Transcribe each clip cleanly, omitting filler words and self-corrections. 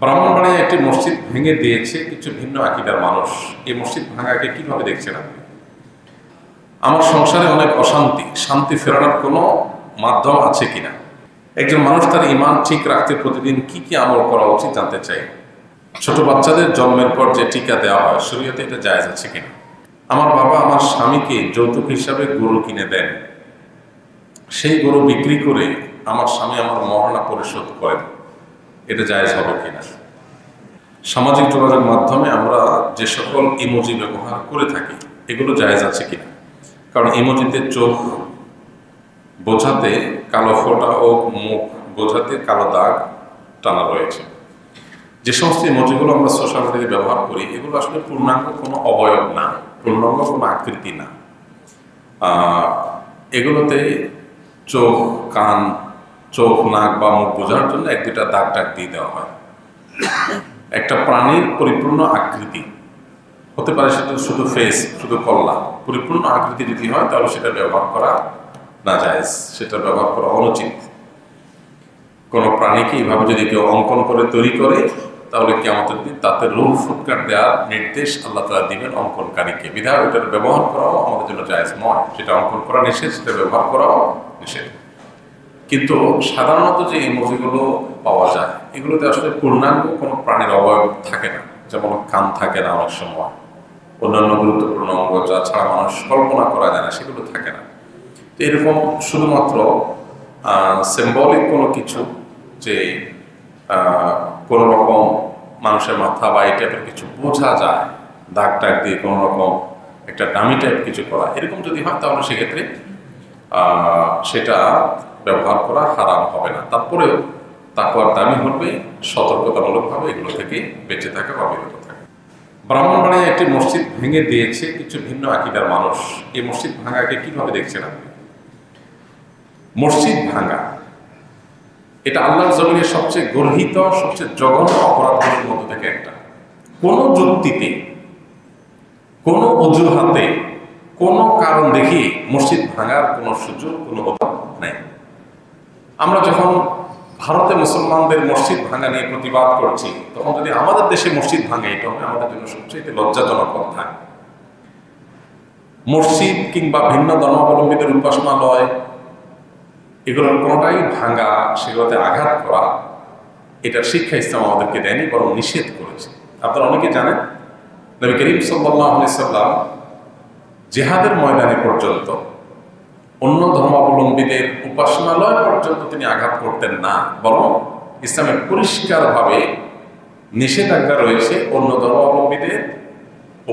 ব্রাহ্মণবাড়িয়ায় একটি মসজিদ ভেঙে দিয়েছে কিছু ভিন্ন আকীদার মানুষ। এই মসজিদ ভাঙাকে কিভাবে দেখছেন আপনি? আমার সংসারে অনেক অশান্তি, শান্তি ফেরানোর কোনো মাধ্যম আছে কিনা? একজন মানুষ তার ঈমান ঠিক রাখতে প্রতিদিন কি কি আমল করা উচিত জানতে চাই। ছোট বাচ্চাদের জন্মের পর যে টিকা দেওয়া হয়, শরীয়তে এটা জায়েজ আছে কিনা? আমার বাবা আমার স্বামীকে যৌতুক হিসাবে গরু কিনে দেন, সেই গরু বিক্রি করে আমার স্বামী আমার মহারণা পরিশোধ করেন, এটা জায়েজ হবে কিনা? সামাজিক যোগাযোগ মাধ্যমে আমরা যে সকল ইমোজি ব্যবহার করে থাকি এগুলো জায়েজ আছে কিনা? কারণ ইমোজিতে চোখ বোঝাতে কালো ফোঁটা ও মুখ বোঝাতে কালো দাগ টানা রয়েছে। যে সমস্ত ইমোজিগুলো আমরা সোশ্যাল মিডিয়ায় ব্যবহার করি এগুলো আসলে পূর্ণাঙ্গ কোনো অবয়ব না, পূর্ণাঙ্গ কোনো আকৃতি না। এগুলোতে চোখ, কান, চোখ, নাক বা মুখ বোঝার জন্য এক দুটা দাগ টাগ দিয়ে দেওয়া হয়। একটা প্রাণীর পরিপূর্ণ আকৃতি হতে পারে, সেটা শুধু ফেস, শুধু কল্লা, পরিপূর্ণ আকৃতি যদি হয় তাহলে সেটা ব্যবহার করা নাজায়েজ, সেটা ব্যবহার করা অনুচিত। কোনো প্রাণীকে এইভাবে যদি কেউ অঙ্কন করে তৈরি করে তাহলে কিয়ামতের দিন তাতে রূহ ফুৎকার দেওয়ার নির্দেশ আল্লাহ তাআলা দিবেন অঙ্কনকারীকে। বিধায় ওটার ব্যবহার করাও আমাদের জন্য জায়েজ নয়। সেটা অঙ্কন করা নিষেধ, সেটা ব্যবহার করাও নিষেধ। কিন্তু সাধারণত যে ইমোজিগুলো পাওয়া যায় এগুলোতে আসলে পূর্ণাঙ্গ কোনো প্রাণীর অবয়ব থাকে না। যেমন কান থাকে না, অনেক সময় অন্যান্য গুরুত্বপূর্ণ অঙ্গ যা ছাড়া মানুষ কল্পনা করা যায় না সেগুলো থাকে না। তো এরকম শুধুমাত্র সিম্বলিক কোনো কিছু, যে কোনো রকম মানুষের মাথা বা এই টাইপের কিছু বোঝা যায়, দাগ টাগ দিয়ে কোনো রকম একটা দামি টাইপ কিছু করা, এরকম যদি হয় তাহলে সেক্ষেত্রে সেটা ব্যবহার করা হারাম হবে না। তারপরেও তাকওয়ার দামি হবে সতর্কতামূলকভাবে এগুলো থেকে বেঁচে থাকা বা বিরত থাকা। ব্রাহ্মণবাড়িয়ায় একটি মসজিদ ভেঙে দিয়েছে কিছু ভিন্ন আকীদার মানুষ। এই মসজিদ ভাঙাকে কিভাবে দেখছেন আপনি? মসজিদ ভাঙা এটা আল্লাহর জমিনের সবচেয়ে গর্হিত, সবচেয়ে জঘন্য অপরাধগুলোর মধ্যে থেকে একটা। কোনো যুক্তিতে, কোনো অজুহাতে, কোনো কারণ দেখিয়ে মসজিদ ভাঙার কোনো সুযোগ, কোনো অভাব নেই। আমরা যখন ভারতে মুসলমানদের মসজিদ ভাঙা নিয়ে প্রতিবাদ করছি, তখন যদি আমাদের দেশে মসজিদ ভাঙে এটা হবে আমাদের জন্য সবচেয়ে লজ্জাজনক কথা। মসজিদ কিংবা ভিন্ন ধর্মাবলম্বীদের উপাসনালয় এগুলোর কোনোটাই ভাঙা, সেগুলোতে আঘাত করা, এটার শিক্ষা ইসলাম আমাদেরকে দেয়নি, বরং নিষেধ করেছে। আপনারা অনেকে জানেন নবী করিম সাল্লাল্লাহু আলাইহি সাল্লাম জিহাদের ময়দানে পর্যন্ত অন্য ধর্মাবলম্বীদের উপাসনালয় পর্যন্ত তিনি আঘাত করতেন না, বরং ইসলামের পরিষ্কারভাবে নিষেধাজ্ঞা রয়েছে অন্য ধর্মাবলম্বীদের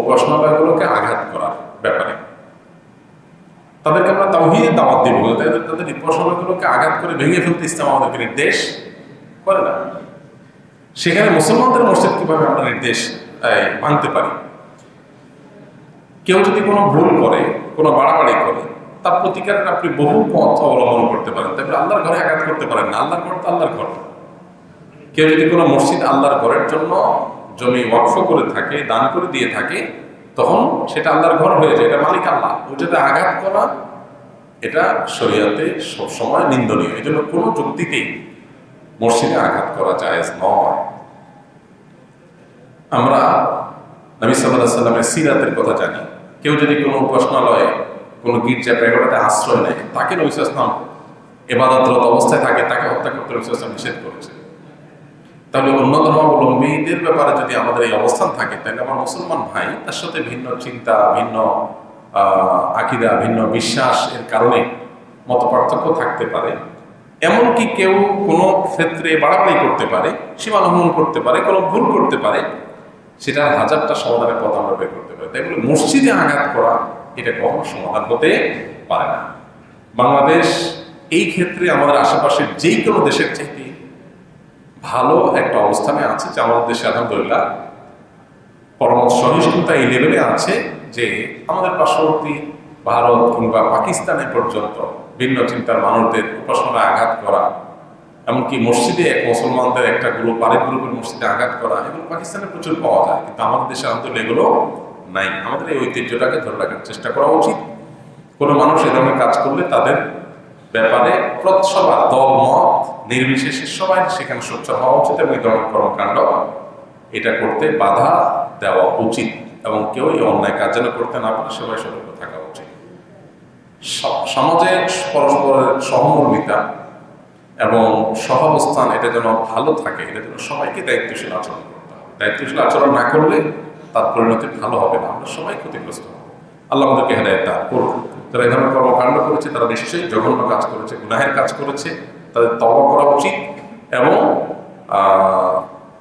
উপাসনালয়গুলোকে আঘাত করার ব্যাপারে। তাদেরকে আমরা তাওহীদের দাওয়াত দিব, তাদের উপাসনালয়গুলোকে আঘাত করে ভেঙে ফেলতে ইসলাম আমাদেরকে নির্দেশ করে না। সেখানে মুসলমানদের মসজিদ কিভাবে আমরা নির্দেশ মানতে পারি? কেউ যদি কোনো ভুল করে, কোনো বাড়াবাড়ি করে, তার প্রতিকারের আপনি বহু পথ অবলম্বন করতে পারেন। তারপরে আল্লাহর ঘরে আঘাত করতে পারেন না, আল্লাহর ঘর তো আল্লাহর ঘর। কেউ যদি কোনো মসজিদ আল্লাহর ঘরের জন্য জমি ওয়াকফ করে থাকে, দান করে দিয়ে থাকে, তখন সেটা আল্লাহর ঘর হয়ে যায়, এটা মালিক আল্লাহ। ওইটাতে আঘাত করা এটা শরীয়তে সবসময় নিন্দনীয়। এই জন্য কোনো যুক্তিতেই মসজিদে আঘাত করা জায়েজ নয়। আমরা নবী সাল্লাল্লাহু আলাইহি সাল্লামের সিরাতের কথা জানি। কেউ যদি কোনো উপাসনালয়ে, কোনো গির্জা প্যাগোডাতে আশ্রয় নেয়, তাকে নবী সাল্লাল্লাহু আলাইহি সাল্লাম ইবাদতরত অবস্থায় থাকে, তাকে হত্যা করতে নবী সাল্লাল্লাহু আলাইহি সাল্লাম নিষেধ করেছে। তাহলে অন্য ধর্মাবলম্বীদের ব্যাপারে যদি আমাদের এই অবস্থান থাকে, তাহলে আমার মুসলমান ভাই তার সাথে ভিন্ন চিন্তা, ভিন্ন আকীদা, ভিন্ন বিশ্বাস এর কারণে মত পার্থক্য থাকতে পারে। এমনকি কেউ কোনো ক্ষেত্রে বাড়াবাড়ি করতে পারে, সীমা লঙ্ঘন করতে পারে, কোনো ভুল করতে পারে, সেটার হাজারটা সমাধানের পথ আমরা বের করতে পারি। তাই বলে মসজিদে আঘাত করা এটা কখনো সমাধান হতে পারে না। বাংলাদেশ এই ক্ষেত্রে আমাদের আশেপাশের যেই কোনো দেশের চাইতে ভালো একটা অবস্থানে আছে, যে আমাদের দেশে আলহামদুলিল্লাহ পরমত সহিষ্ণুতা এই লেভেলে আছে যে আমাদের পার্শ্ববর্তী ভারত কিংবা পাকিস্তানে পর্যন্ত ভিন্ন চিন্তার মানুষদের উপাসনায় আঘাত করা, এমনকি মসজিদে মুসলমানদের একটা গ্রুপ আরেক গ্রুপের মসজিদে আঘাত করা, এগুলো পাকিস্তানে প্রচুর পাওয়া যায়। কিন্তু আমাদের দেশে আলহামদুলিল্লাহ এগুলো নাই। আমাদের এই ঐতিহ্যটাকে ধরে রাখার চেষ্টা করা উচিত। কোনো মানুষ এ ধরনের কাজ করলে তাদের ব্যাপারে সবার দল মত নির্বিশেষে সবাই সেখানে সোচ্চার হওয়া উচিত এবং এই ধরনের কর্মকাণ্ড এটা করতে বাধা দেওয়া উচিত এবং কেউ এই অন্যায় কাজ যেন করতে না পারে সবাই সতর্ক থাকা উচিত। সমাজে পরস্পরের সহমর্মিতা এবং সহাবস্থান এটা যেন ভালো থাকে, এটা যেন সবাইকে দায়িত্বশীল আচরণ করতে হবে। দায়িত্বশীল আচরণ না করলে তার পরিণতি ভালো হবে না, আমরা সবাই ক্ষতিগ্রস্ত হব। আল্লাহ আমাদেরকে হেদায়েত দান করুন। যারা এই ধরনের কর্মকাণ্ড করেছে তারা নিশ্চয়ই জঘন্য কাজ করেছে, গুনাহের কাজ করেছে, তাদের তওবা করা উচিত এবং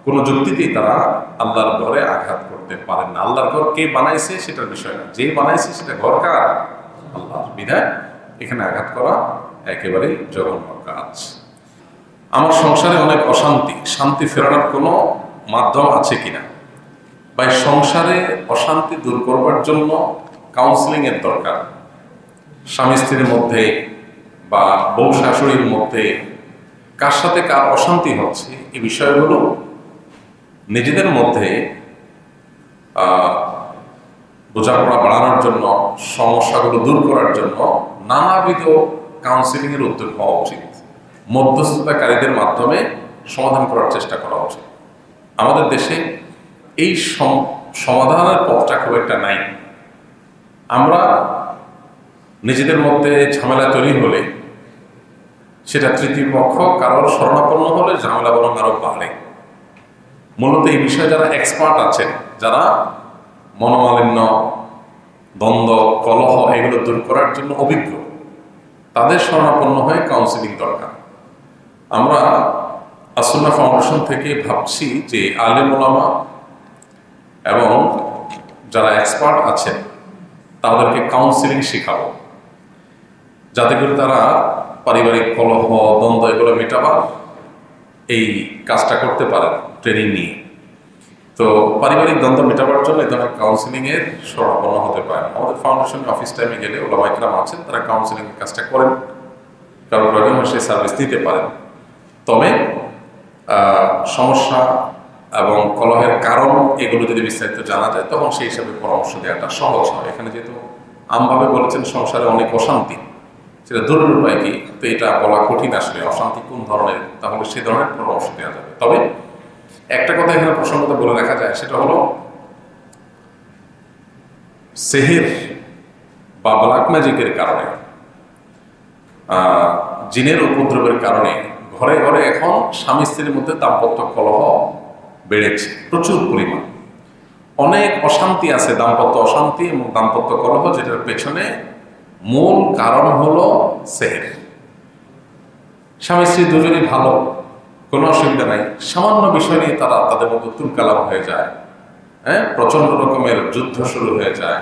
কোনো যুক্তিতেই তারা আল্লাহর ঘরে আঘাত করতে পারেন না। আল্লাহর ঘর কে বানাইছে সেটার বিষয় না, যে বানাইছে সেটা ঘর কার? আল্লাহর। বিধায় এখানে আঘাত করা একেবারেই জঘন্য কাজ। আমার সংসারে অনেক অশান্তি, শান্তি ফেরানোর কোনো মাধ্যম আছে কিনা? বা সংসারে অশান্তি দূর করবার জন্য কাউন্সিলিং এর দরকার। স্বামী স্ত্রীর মধ্যে বা বউ শাশুড়ির মধ্যে কার সাথে কার অশান্তি হচ্ছে এই বিষয়গুলো নিজেদের মধ্যে বোঝাপড়া বাড়ানোর জন্য, সমস্যাগুলো দূর করার জন্য নানাবিধ কাউন্সিলিং এর উদ্যোগ হওয়া উচিত। মধ্যস্থতাকারীদের মাধ্যমে সমাধান করার চেষ্টা করা উচিত। আমাদের দেশে এই সমাধানের পথটা খুব একটা নাই। আমরা নিজেদের মধ্যে ঝামেলা তৈরি হলে সেটা তৃতীয় পক্ষ কারোর শরণাপন্ন হলে ঝামেলা বরং আরো বাড়ে। মূলত এই বিষয়ে যারা এক্সপার্ট আছেন, যারা মনোমালিন্য, দ্বন্দ্ব, কলহ এগুলো দূর করার জন্য অভিজ্ঞ, তাদের শরণাপন্ন হয়ে কাউন্সিলিং দরকার। আমরা আসুন্নাহ ফাউন্ডেশন থেকে ভাবছি যে আলেম ওলামা এবং যারা এক্সপার্ট আছেন তাদেরকে কাউন্সিলিং শেখাবো, যাতে করে তারা পারিবারিক কলহ, দ্বন্দ্ব এগুলো মেটাবার এই কাজটা করতে পারেন ট্রেনিং নিয়ে। তো পারিবারিক দ্বন্দ্ব মেটাবার জন্য এই ধরনের কাউন্সিলিং এর শরণাপন্ন হতে পারেন। আমাদের ফাউন্ডেশনের অফিস টাইমে গেলে ওলামা ইকরাম আছেন, তারা কাউন্সিলিং এর কাজটা করেন, কারো প্রয়োজন হয় সেই সার্ভিস নিতে পারেন। তবে সমস্যা এবং কলহের কারণ এগুলো যদি বিস্তারিত জানা যায় তখন সেই হিসাবে পরামর্শ দেওয়াটা সহজ হয়। এখানে যেহেতু আমভাবে বলেছেন সংসারে অনেক অশান্তি, সেটা দূরের উপায় কি, তো এটা বলা কঠিন আসলে অশান্তি কোন ধরনের, তাহলে সেই ধরনের পরামর্শ দেওয়া যাবে। তবে একটা কথা এখানে প্রসঙ্গত বলে রাখা যায়, সেটা হলো সেহের বা ব্ল্যাক ম্যাজিকের কারণে, জিনের উপদ্রবের কারণে ঘরে ঘরে এখন স্বামী স্ত্রীর মধ্যে দাম্পত্য কলহ বেড়েছে প্রচুর পরিমাণ। অনেক অশান্তি আছে, দাম্পত্য অশান্তি এবং দাম্পত্য কলহ, যেটার পেছনে মূল কারণ হলো সেহের। স্বামী স্ত্রী দুজনই ভালো, কোনো অসুবিধা নাই, সামান্য বিষয় নিয়ে তারা তাদের মধ্যে তুলকালাম হয়ে যায়, প্রচন্ড রকমের যুদ্ধ শুরু হয়ে যায়,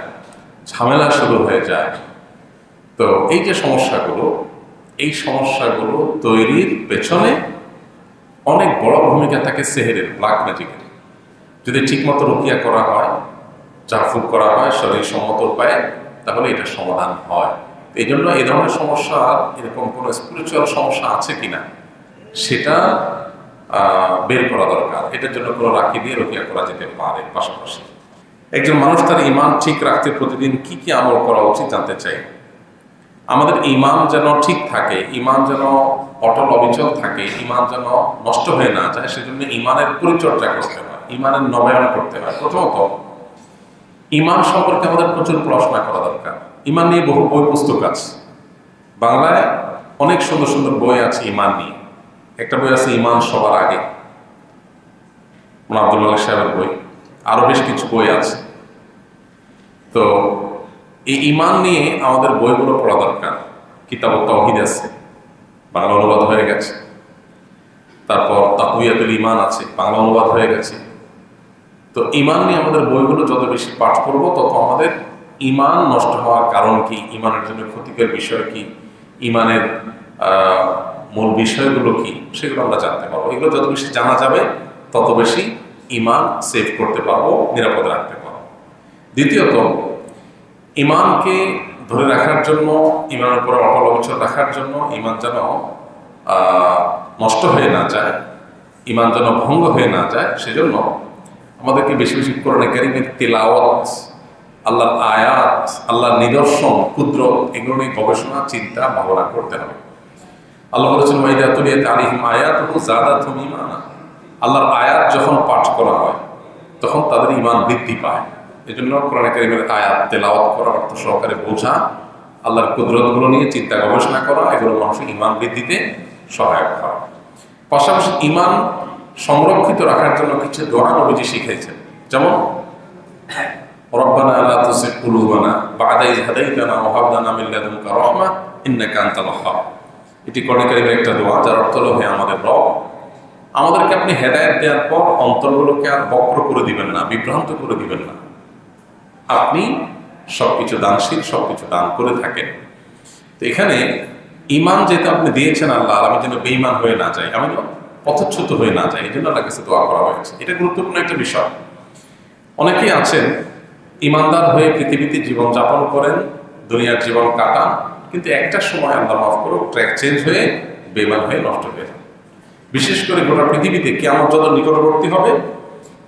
ঝামেলা শুরু হয়ে যায়। তো এই যে সমস্যাগুলো, এই সমস্যাগুলো তৈরির পেছনে অনেক বড় ভূমিকা থাকে সেহেরের, ব্ল্যাক ম্যাজিকের। যদি ঠিকমতো রুকিয়া করা হয়, ঝাড়ফুঁক করা হয় শরীর সম্মত উপায়ে, তাহলে এটা সমাধান হয়। এই জন্য এই ধরনের সমস্যা, এরকম কোনো স্পিরিচুয়াল সমস্যা আছে কিনা সেটা বের করা দরকার। এটার জন্য কোনো রাখি দিয়ে রুকিয়া করা যেতে পারে। পাশাপাশি একজন মানুষ তার ঈমান ঠিক রাখতে প্রতিদিন কি কি আমল করা উচিত জানতে চাই। আমাদের ঈমান যেন ঠিক থাকে, ঈমান যেন অটল অবিচল থাকে, ঈমান যেন নষ্ট হয়ে না যায়, সেজন্য ঈমানের পরিচর্যা করতে হয়, ঈমানের নবায়ন করতে হয়। প্রথমত ঈমান সম্পর্কে আমাদের প্রচুর পড়াশোনা করা দরকার। ঈমান নিয়ে বহু বই পুস্তক আছে, বাংলায় অনেক সুন্দর সুন্দর বই আছে ঈমান নিয়ে। একটা বই আছে ঈমান সবার আগে, আব্দুল মালিক সাহেবের বই, আরো বেশ কিছু বই আছে। তো এই ঈমান নিয়ে আমাদের বইগুলো পড়া দরকার। কিতাবুত তাওহীদ আছে, বাংলা অনুবাদ হয়ে গেছে। তারপর তাকওয়াতুল ঈমান আছে, বাংলা অনুবাদ হয়ে গেছে। তো ঈমান নিয়ে আমাদের বইগুলো যত বেশি পাঠ করব, তত আমাদের ঈমান নষ্ট হওয়ার কারণ কি, ঈমানের জন্য ক্ষতিকর বিষয় কি, ঈমানের মূল বিষয়গুলো কি, সেগুলো আমরা জানতে পারবো। এগুলো যত বেশি জানা যাবে তত বেশি ঈমান সেভ করতে পারবো, নিরাপদে রাখতে পারবো। দ্বিতীয়ত, ঈমানকে ধরে রাখার জন্য, ঈমানের উপরে অটল অবিচল রাখার জন্য, ঈমান যেন নষ্ট হয়ে না যায়, ঈমান যেন ভঙ্গ হয়ে না যায়, সেজন্য আমাদেরকে বেশি বেশি কোরআনে কারীমের তিলাওয়াত, আল্লাহর আয়াত, আল্লাহর নিদর্শন, কুদরত, এগুলো নিয়ে গবেষণা, চিন্তা, ভাবনা করতে হবে। আল্লাহ বলেছেন ওয়াইদা তুলিয়াত আলাইহিম আয়াতুহু যাদাতহুম ঈমানা। আল্লাহর আয়াত যখন পাঠ করা হয় তখন তাদের ঈমান বৃদ্ধি পায়। এজন্য কোরআন কারীমের আয়াত তেলাওয়াত করা, অর্থ সহকারে বোঝা, আল্লাহর কুদরতগুলো নিয়ে চিন্তা গবেষণা করা, এগুলো মানুষের ঈমান বৃদ্ধিতে সহায়ক হয়। পাশাপাশি ঈমান সংরক্ষিত রাখার জন্য কিছু দোয়া নবীজি শিখিয়েছেন, যেমন রব্বানা লা তুযিগ কুলুবানা বা'দা ইয হাদাইতানা ওয়া হাব লানা মিন লাদুনকা রাহমা ইন্নাকা আনতাল ওয়াহ্হাব। এটি কোরআন কারীমের একটা দোয়া, যার অর্থ হলো, হে আমাদের রব, আমাদেরকে আপনি হেদায়েত দেওয়ার পর অন্তরগুলোকে আর বক্র করে দিবেন না, বিভ্রান্ত করে দিবেন না। আপনি সবকিছু দানশীল, সবকিছু দান করে থাকেন। তো এখানে ঈমান যেটা আপনি দিয়েছেন আল্লাহ, আমি যেন বেঈমান হয়ে না যাই, আমি পথচ্যুত হয়ে না যাই, এই জন্য আল্লাহর কাছে দোয়া করা হয়েছে। এটা গুরুত্বপূর্ণ একটা বিষয়। অনেকেই আছেন ঈমানদার হয়ে পৃথিবীতে জীবন যাপন করেন, দুনিয়ার জীবন কাটান, কিন্তু একটা সময় আল্লাহ মাফ করুক ট্র্যাক চেঞ্জ হয়ে বেঈমান হয়ে নষ্ট হয়ে যান। বিশেষ করে গোটা পৃথিবীতে কিয়ামত যত নিকটবর্তী হবে,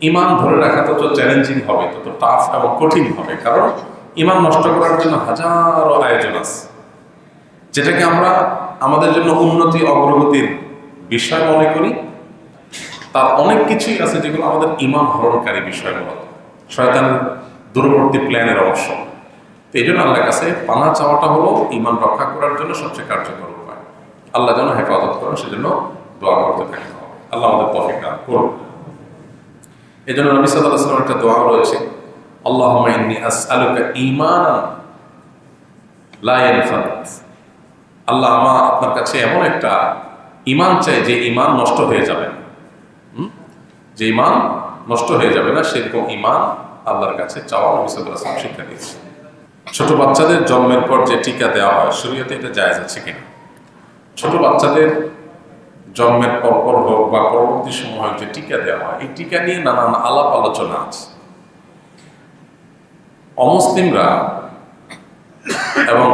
ঈমান ধরে রাখা তত চ্যালেঞ্জিং হবে, তত টাফ এবং কঠিন হবে। কারণ ঈমান নষ্ট করার জন্য হাজারো আয়োজন আছে, যেটাকে আমরা আমাদের জন্য উন্নতি অগ্রগতির বিষয় মনে করি। তার অনেক কিছুই আছে যেগুলো আমাদের ঈমান হরণকারী বিষয়, মূলত শয়তানের দূরবর্তী প্ল্যানের অংশ। তো এই জন্য আল্লাহর কাছে পানা চাওয়াটা হলো ঈমান রক্ষা করার জন্য সবচেয়ে কার্যকর উপায়। আল্লাহ যেন হেফাজত করেন, সেজন্য দোয়া করতে থাকেন। আল্লাহ আমাদের তৌফিক দান করুন। এই জন্য নবী সাল্লাল্লাহু আলাইহি ওয়াসাল্লামের একটা দোয়া রয়েছে, আল্লাহুম্মা ইন্নী আসআলুকা ঈমানান লা ইয়ানফাদ। আল্লাহ, আপনার কাছে এমন একটা ঈমান চাই যে ঈমান নষ্ট হয়ে যাবে না, যে ঈমান নষ্ট হয়ে যাবে না, সেরকম ঈমান আল্লাহর কাছে চাওয়া নবী সাল্লাল্লাহু আলাইহি ওয়াসাল্লাম শিক্ষা দিয়েছেন। ছোট বাচ্চাদের জন্মের পর যে টিকা দেওয়া হয়, শরীয়তে এটা জায়েজ আছে কিনা? ছোট বাচ্চাদের জন্মের পরপর হোক বা পরবর্তী সময় যে টিকা দেওয়া হয়, এই টিকা নিয়ে নানান আলাপ আলোচনা আছে। অমুসলিমরা এবং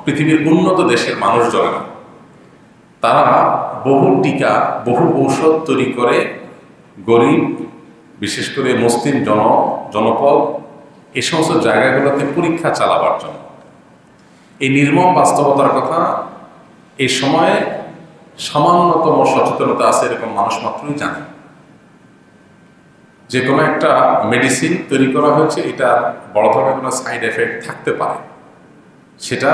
পৃথিবীর উন্নত দেশের মানুষজনেরা, তারা বহু টিকা, বহু ঔষধ তৈরি করে গরিব, বিশেষ করে মুসলিম জনপদ, এই সমস্ত জায়গাগুলোতে পরীক্ষা চালাবার জন্য। এই নির্মম বাস্তবতার কথা এই সময়ে সামান্যতম সচেতনতা আছে এরকম মানুষ মাত্রই জানে। যে কোনো একটা মেডিসিন তৈরি করা হয়েছে, এটা বড় ধরনের কোনো সাইড এফেক্ট থাকতে পারে, সেটা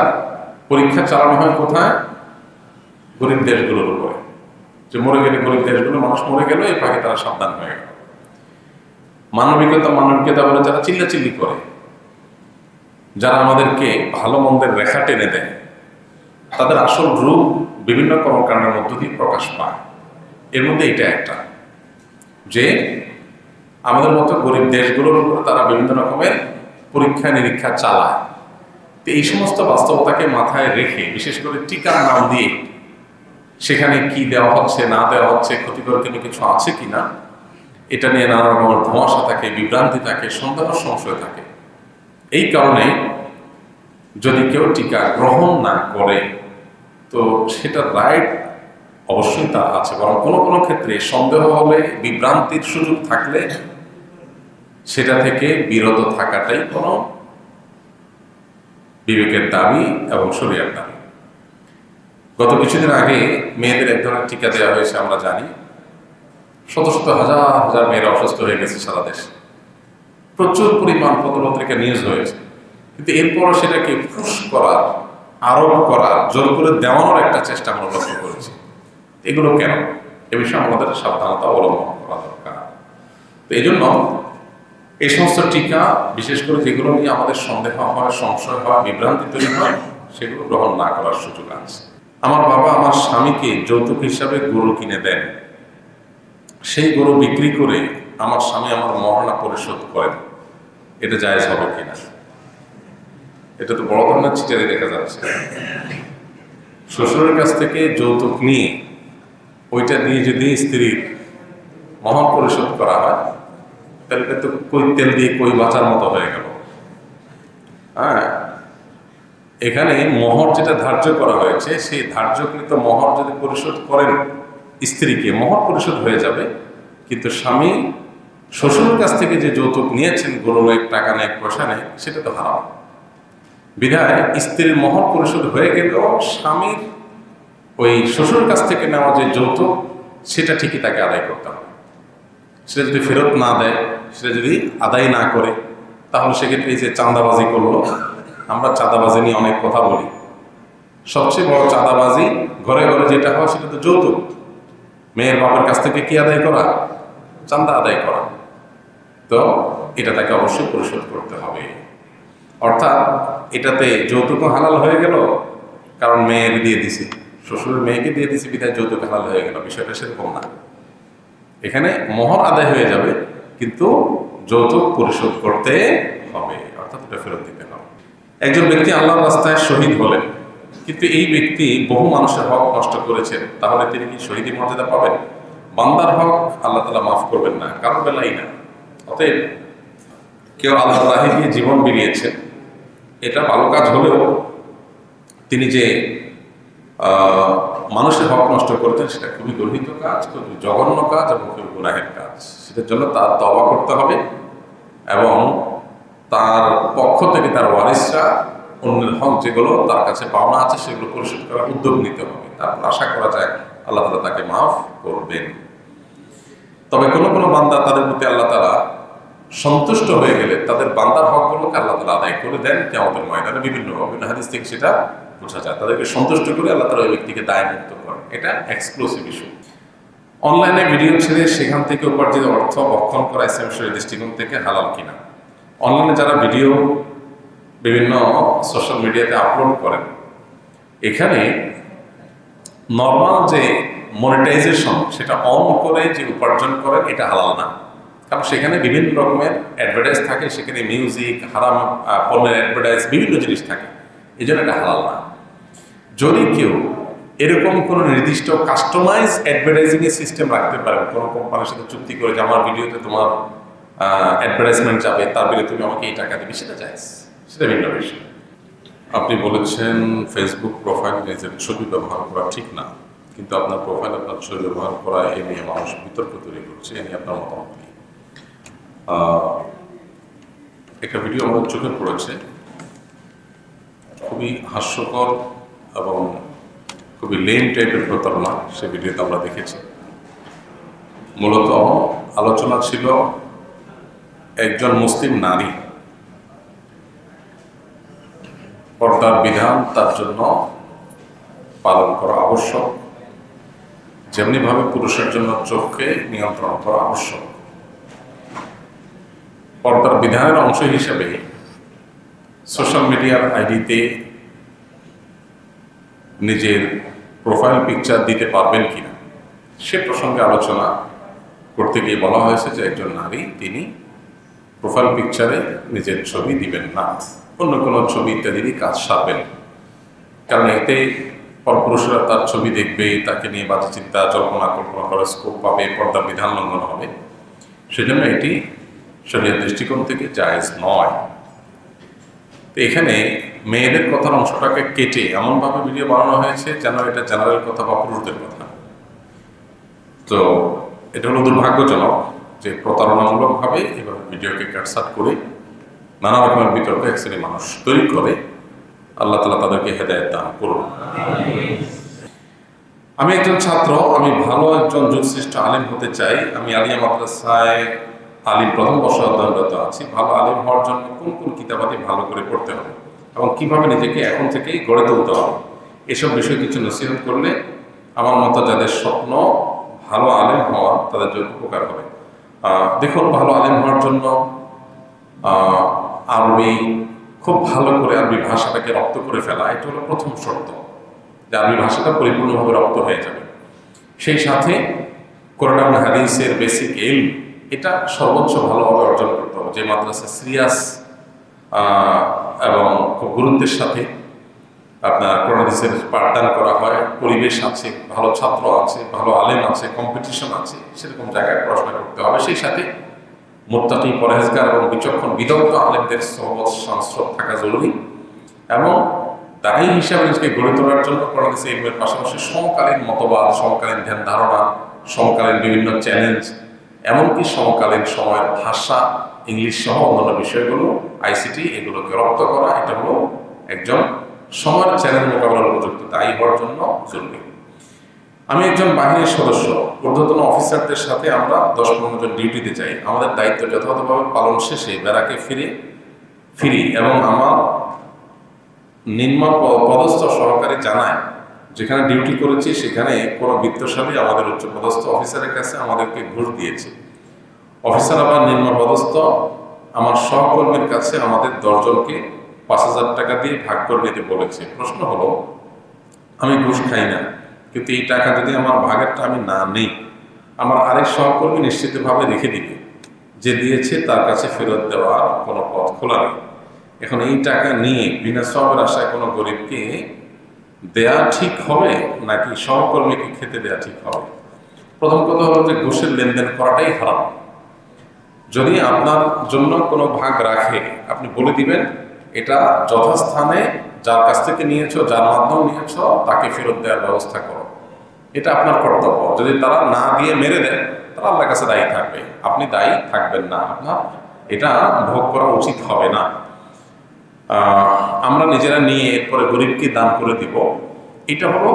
পরীক্ষা চালানো হয় কোথায়? গরিব দেশগুলোর উপরে। যে মরে গেলে গরিব দেশগুলো, মানুষ মরে গেল, এর ফাঁকে তারা সাবধান হয়ে গেল। মানবিকতা বলে যারা চিল্লাচিল্লি করে, যারা আমাদেরকে ভালো মন্দের রেখা টেনে দেয়, তাদের আসল রূপ বিভিন্ন কর্মকাণ্ডের মধ্য দিয়ে প্রকাশ পায়। এর মধ্যে এটা একটা, যে আমাদের মতো গরিব দেশগুলোর উপরে তারা বিভিন্ন রকমের পরীক্ষা নিরীক্ষা চালায়। তো এই সমস্ত বাস্তবতাকে মাথায় রেখে, বিশেষ করে টিকার নাম দিয়ে সেখানে কি দেওয়া হচ্ছে না দেওয়া হচ্ছে, ক্ষতিকর কোনো কিছু আছে কিনা, এটা নিয়ে নানা রকমের ধোঁয়াশা থাকে, বিভ্রান্তি থাকে, সন্দেহ সংশয় থাকে। এই কারণে যদি কেউ টিকা গ্রহণ না করে, তো সেটা রাইট অবশ্যই তা আছে, বরং কোনো কোনো ক্ষেত্রে সন্দেহ হলে, বিভ্রান্তির সুযোগ থাকলে সেটা থেকে বিরত থাকাটাই কোনো বিবেকের দাবি এবং শরীয়তের দাবি। গত কিছুদিন আগে মেয়েদের এক ধরনের টিকা দেওয়া হয়েছে, আমরা জানি শত শত হাজার হাজার মেয়েরা অসুস্থ হয়ে গেছে সারা দেশে, প্রচুর পরিমাণ পত্রপত্রিকা নিউজ হয়েছে। কিন্তু এরপরও সেটাকে পুশ করার, আরোপ করার, জোর করে দেওয়ানোর একটা চেষ্টা আমরা লক্ষ্য করেছি। এগুলো কেন? এ বিষয়ে আমাদের সাবধানতা অবলম্বন করা দরকার। তো এই জন্য এই সমস্ত টিকা, বিশেষ করে যেগুলো নিয়ে আমাদের সন্দেহ হয়, সংশয় হয়, বিভ্রান্তি তৈরি হয়, সেগুলো গ্রহণ না করার সুযোগ আছে। আমার বাবা আমার স্বামীকে যৌতুক হিসাবে গরু কিনে দেন, সেই গরু বিক্রি করে আমার স্বামী আমার মহারণা পরিশোধ করেন, এটা জায়েজ হবে কিনা? এটা তো বড় ধরনের চিটারি দেখা যাচ্ছে। শ্বশুরের কাছ থেকে যৌতুক নিয়ে ওইটা দিয়ে যদি স্ত্রীর মহর পরিশোধ করা হয়, তাহলে তো কই তেল দিয়ে কই বাঁচার মতো হয়ে গেল। হ্যাঁ, এখানে মহর যেটা ধার্য করা হয়েছে, সেই ধার্যকৃত মহর যদি পরিশোধ করেন স্ত্রীকে, মহর পরিশোধ হয়ে যাবে। কিন্তু স্বামী শ্বশুরের কাছ থেকে যে যৌতুক নিয়েছেন, গরু নেই, টাকা নেই, পয়সা নেই, সেটা তো হারাম। বিধায় স্ত্রীর মহর পরিশোধ হয়ে গেলেও স্বামীর ওই শ্বশুরের কাছ থেকে নেওয়া যে যৌতুক সেটা ঠিকই তাকে আদায় করতে হবে। সেটা যদি ফেরত না দেয়, সেটা যদি আদায় না করে, তাহলে সেক্ষেত্রে এই যে চাঁদাবাজি করলো, আমরা চাঁদাবাজি নিয়ে অনেক কথা বলি, সবচেয়ে বড় চাঁদাবাজি ঘরে ঘরে যেটা হয় সেটা তো যৌতুক। মেয়ের বাবার কাছ থেকে কি আদায় করা? চাঁদা আদায় করা। তো এটা তাকে অবশ্যই পরিশোধ করতে হবে। অর্থাৎ এটাতে যৌতুক হালাল হয়ে গেল, কারণ মেয়ের দিয়ে দিছে, শ্বশুরের মেয়েকে দিয়ে দিছে বিধায় যৌতুক হালাল হয়ে গেল, বিষয়টা সেরকম না। এখানে মোহর আদায় হয়ে যাবে, কিন্তু যৌতুক পরিশোধ করতে হবে, অর্থাৎ এটা ফেরত দিতে হবে। একজন ব্যক্তি আল্লাহর রাস্তায় শহীদ হলেন, কিন্তু এই ব্যক্তি বহু মানুষের হক নষ্ট করেছেন, তাহলে তিনি কি শহীদের মর্যাদা পাবেন? বান্দার হক আল্লাহ তাআলা মাফ করবেন না, কারণ বেলাই না। অতএব কেউ আল্লাহর রাহে গিয়ে জীবন বিলিয়েছেন, এটা ভালো কাজ হলেও তিনি যে মানুষের হক নষ্ট করেছেন সেটা খুবই গর্হিত কাজ, খুবই জঘন্য কাজ এবং খুবই গুনাহের কাজ। সেটার জন্য তার তওবা করতে হবে এবং তার পক্ষ থেকে তার ওয়ারিসরা অন্যের হক যেগুলো তার কাছে পাওনা আছে সেগুলো পরিশোধ করার উদ্যোগ নিতে হবে। তারপর আশা করা যায় আল্লাহ তাআলা তাকে মাফ করবেন। তবে কোনো কোনো বান্দা, তাদের প্রতি আল্লাহ তাআলা সন্তুষ্ট হয়ে গেলে তাদের বান্দার হকগুলোকে আল্লাহ তাআলা আদায় করে দেন কিয়ামতের ময়দানে। বিভিন্ন হাদিস থেকে সেটা বোঝা যায়। তাদেরকে সন্তুষ্ট করে আল্লাহ তাআলা ওই ব্যক্তিকে দায়মুক্ত করেন। এটা এক্সক্লুসিভ ইস্যু। অনলাইনে ভিডিও ছেড়ে সেখান থেকে উপার্জিত অর্থ ভক্ষণ করা ইসলামের শরীয়তের দৃষ্টিকোণ থেকে হালাল কিনা? অনলাইনে যারা ভিডিও বিভিন্ন সোশ্যাল মিডিয়াতে আপলোড করেন, এখানে নর্মাল যে মনিটাইজেশন সেটা অন করে যে উপার্জন করেন, এটা হালাল না। কারণ সেখানে বিভিন্ন রকমের অ্যাডভার্টাইজ থাকে, সেখানে মিউজিক, হারাম পণ্যের অ্যাডভার্টাইজ, বিভিন্ন জিনিস থাকে, এই জন্য এটা হালাল না। যদি কেউ এরকম কোনো নির্দিষ্ট কাস্টমাইজ অ্যাডভার্টাইজিংয়ের সিস্টেম রাখতে পারেন, কোনো কোম্পানির সাথে চুক্তি করে যে আমার ভিডিওতে তোমার অ্যাডভার্টাইজমেন্ট যাবে, তার বিরুদ্ধে তুমি আমাকে এই টাকা দিবে, সেটা জায়েজ, সেটা ভিন্ন বিষয়। আপনি বলেছেন ফেসবুক প্রোফাইল নিজের ছবি ব্যবহার করা ঠিক না, কিন্তু আপনার প্রোফাইল আপনার ছবি ব্যবহার করা এ নিয়ে মানুষ বিতর্ক তৈরি করছে, এ নিয়ে আপনার মতামত কি? একটা ভিডিও আমাদের চোখে পড়েছে, খুবই হাস্যকর এবং খুবই লেম টাইপের প্রতারণা। সে ভিডিওতে আমরা দেখেছি। মূলত আলোচনা ছিল একজন মুসলিম নারী পর্দার বিধান তার জন্য পালন করা আবশ্যক, যেমনিভাবে পুরুষের জন্য চোখকে নিয়ন্ত্রণ করা আবশ্যক। পর্দার বিধানের অংশ হিসেবে সোশ্যাল মিডিয়ার আইডিতে নিজের প্রোফাইল পিকচার দিতে পারবেন কিনা সে প্রসঙ্গে আলোচনা করতে গিয়ে বলা হয়েছে যে একজন নারী তিনি প্রোফাইল পিকচারে নিজের ছবি দিবেন না, অন্য কোনো ছবি ইত্যাদি কাজ সারবেন। কারণ এতে পরপুরুষরা তার ছবি দেখবে, তাকে নিয়ে বাজে চিন্তা জল্পনা কল্পনা করার স্কোপ পাবে, পর্দার বিধান লঙ্ঘন হবে। সেজন্য এটি শরীয়তের দৃষ্টিকোণ থেকে জায়েজ নয়। তো এখানে মেয়েদের কথার অংশটাকে কেটে এমনভাবে ভিডিও বানানো হয়েছে যেন এটা জেনারেল কথা বা পুরুষদের কথা। তো এটা হলো দুর্ভাগ্যজনক যে প্রতারণামূলকভাবে এভাবে ভিডিওকে কাটছাট করে নানা রকমের বিতর্ক এক শ্রেণীর মানুষ তৈরি করে। আল্লাহ তাআলা তাদেরকে হেদায়েত দান করুন। আমি একজন ছাত্র, আমি ভালো একজন যুগশ্রেষ্ঠ আলিম হতে চাই। আমি আলিয়া মাদ্রাসায় আলিম প্রথম বর্ষ অধ্যয়নরত আছি। ভালো আলিম হওয়ার জন্য কোন কোন কিতাবাদি ভালো করে পড়তে হবে এবং কিভাবে নিজেকে এখন থেকেই গড়ে তুলতে হবে, এসব বিষয়ে কিছু নসিহত করলে আমার মতো যাদের স্বপ্ন ভালো আলিম হওয়া তাদের জন্য উপকার হবে। দেখুন, ভালো আলিম হওয়ার জন্য আরবি খুব ভালো করে আরবি ভাষাটাকে রপ্ত করে ফেলা, এটা হলো প্রথম শর্ত, যে আরবি ভাষাটা পরিপূর্ণভাবে রপ্ত হয়ে যাবে। সেই সাথে কোরআন হাদিসের বেসিক ইলম এটা সর্বোচ্চ ভালোভাবে অর্জন করতে হবে। যে মাদ্রাসা সিরিয়াস এবং খুব গুরুত্বের সাথে আপনার কোরআন হাদিসের পাঠদান করা হয়, পরিবেশ আছে, ভালো ছাত্র আছে, ভালো আলেম আছে, কম্পিটিশন আছে, সেরকম জায়গায় পড়াশোনা করতে হবে। সেই সাথে মুত্তাকি, পরহেজগার এবং বিচক্ষণ বিদগ্ধ আলেমদের সহবত সংস্রব থাকা জরুরি এবং দায়ী হিসাবে নিজেকে গড়ে তোলার জন্য কোরআন হাদিসের ইলমের পাশাপাশি সমকালীন মতবাদ, সমকালীন ধ্যান ধারণা, সমকালীন বিভিন্ন চ্যালেঞ্জ, এমনকি সমকালীন সময়ের ভাষা, ইংলিশ সহ অন্যান্য বিষয়গুলো, আইসিটি, এগুলোকে রপ্ত করা, এটা হলো একজন সময়ের চ্যালেঞ্জ মোকাবেলার উপযুক্ত দায়ী হওয়ার জন্য জরুরি। আমি একজন বাহিনীর সদস্য, ঊর্ধ্বতন অফিসারদের সাথে আমরা 10-15 জন ডিউটিতে যাই। আমাদের দায়িত্ব যথাযথভাবে পালন শেষে ব্যারাকে ফিরি এবং আমার নিম্ন পদস্থ সহকারী জানায় যেখানে ডিউটি করেছি সেখানে কোনো বিত্তশালী আমাদের উচ্চপদস্থ অফিসারের কাছে আমাদেরকে ঘুষ দিয়েছে। অফিসার আবার নিম্ন পদস্থ আমার সহকর্মীর কাছে আমাদের 10 জনকে 5,000 টাকা দিয়ে ভাগ করে নিতে বলেছে। প্রশ্ন হলো, আমি ঘুষ খাই না, কিন্তু এই টাকা যদি আমার ভাগেরটা আমি না নিই, আমার আরেক সহকর্মী নিশ্চিতভাবে রেখে দিবে যে দিয়েছে তার কাছে ফেরত দেওয়ার কোনো পথ খোলা নেই। এখন এই টাকা নিয়ে বিনা সওয়াবের আশায় কোনো গরিবকে দেয়া ঠিক হবে নাকি সহকর্মীকে খেতে দেয়া ঠিক হবে? প্রথম কথা হলো যে ঘুষের লেনদেন করাটাই হারাম। যদি আপনার জন্য কোনো ভাগ রাখে, আপনি বলে দিবেন এটা যথাস্থানে যার কাছ থেকে নিয়েছো, যার মাধ্যমে নিয়েছো, তাকে ফেরত দেওয়ার ব্যবস্থা করো। এটা আপনার কর্তব্য। যদি তারা না দিয়ে মেরে দেন, তারা আল্লাহর কাছে দায়ী থাকবে, আপনি দায়ী থাকবেন না। আপনার এটা ভোগ করা উচিত হবে না। আমরা নিজেরা নিয়ে এরপরে গরিবকে দান করে দিব, এটা হলো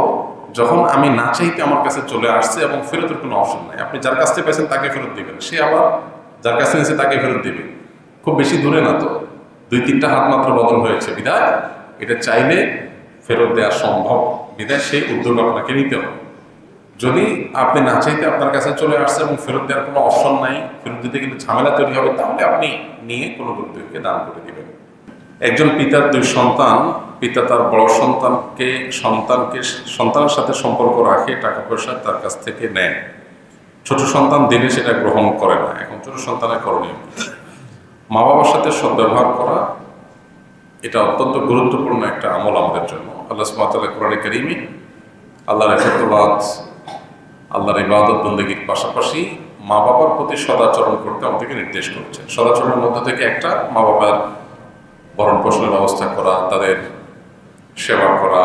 যখন আমি না চাইতে আমার কাছে চলে আসছে এবং ফেরতের কোনো অপশন নাই। আপনি যার কাছ থেকে পেয়েছেন তাকে ফেরত দিবেন, সে আবার যার কাছে নিয়েছে তাকে ফেরত দিবে। খুব বেশি দূরে না তো, 2-3টা হাত মাত্র বদল হয়েছে বিধায় এটা চাইলে ফেরত দেওয়া সম্ভব, বিধায় সেই উদ্যোগ আপনাকে নিতে হবে। যদি আপনি না চাইতে আপনার কাছে চলে আসছে এবং ফেরত দেওয়ার কোনো অপশন নাই, ফেরত দিতে কিন্তু ঝামেলা তৈরি হবে, তাহলে আপনি নিয়ে কোনো গরিবকে দান করে দিবেন। একজন পিতার 2 সন্তান, পিতা তার বড় সন্তানের সাথে সম্পর্ক রাখে, টাকা পয়সা তার কাছ থেকে নেয়। ছোট সন্তান দিলে সেটা গ্রহণ করে না। এখন ছোট সন্তানের করণীয়, মা বাবার সাথে সদ্ব্যবহার করা এটা অত্যন্ত গুরুত্বপূর্ণ একটা আমল আমাদের জন্য। আল্লাহ সুবহানাহু ওয়া তাআলা কোরআনে কারীমে আল্লাহর ইবাদত, আল্লাহর ইবাদত বন্দেগীর পাশাপাশি মা বাবার প্রতি সদাচরণ করতে আমাদেরকে নির্দেশ করেছেন। সদাচরণের মধ্যে থেকে একটা মা বাবার ভরণ পোষণের ব্যবস্থা করা, তাদের সেবা করা,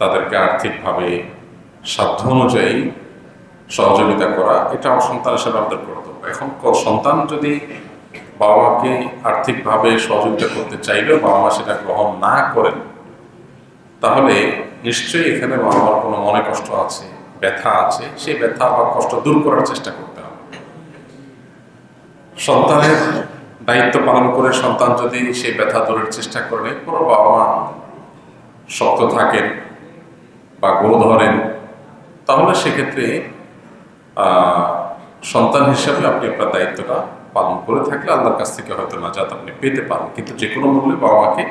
তাদেরকে আর্থিকভাবে সাধ্য অনুযায়ী সহযোগিতা করা, এটা আমার সন্তান হিসেবে আমাদের কর্তব্য। এখন সন্তান যদি বাবা মাকে আর্থিকভাবে সহযোগিতা করতে চাইলেও বাবা মা সেটা গ্রহণ না করেন, তাহলে নিশ্চয়ই এখানে বাবা মার কোনো মনে কষ্ট আছে, ব্যথা আছে। সেই ব্যথা বা কষ্ট দূর করার চেষ্টা করতে হবে। সন্তানের দায়িত্ব পালন করে সন্তান যদি সেই ব্যথা দূরের চেষ্টা করে, পুরো বাবা মা শক্ত থাকেন বা গোল ধরেন, তাহলে সেক্ষেত্রে সন্তান হিসাবে আপনি আপনার দায়িত্বটা পালন করে থাকলে আল্লাহর কাছ থেকে হয়তো নাজাত আপনি পেতে পারেন। কিন্তু যে কোনো মূল্যে বাবা মাকে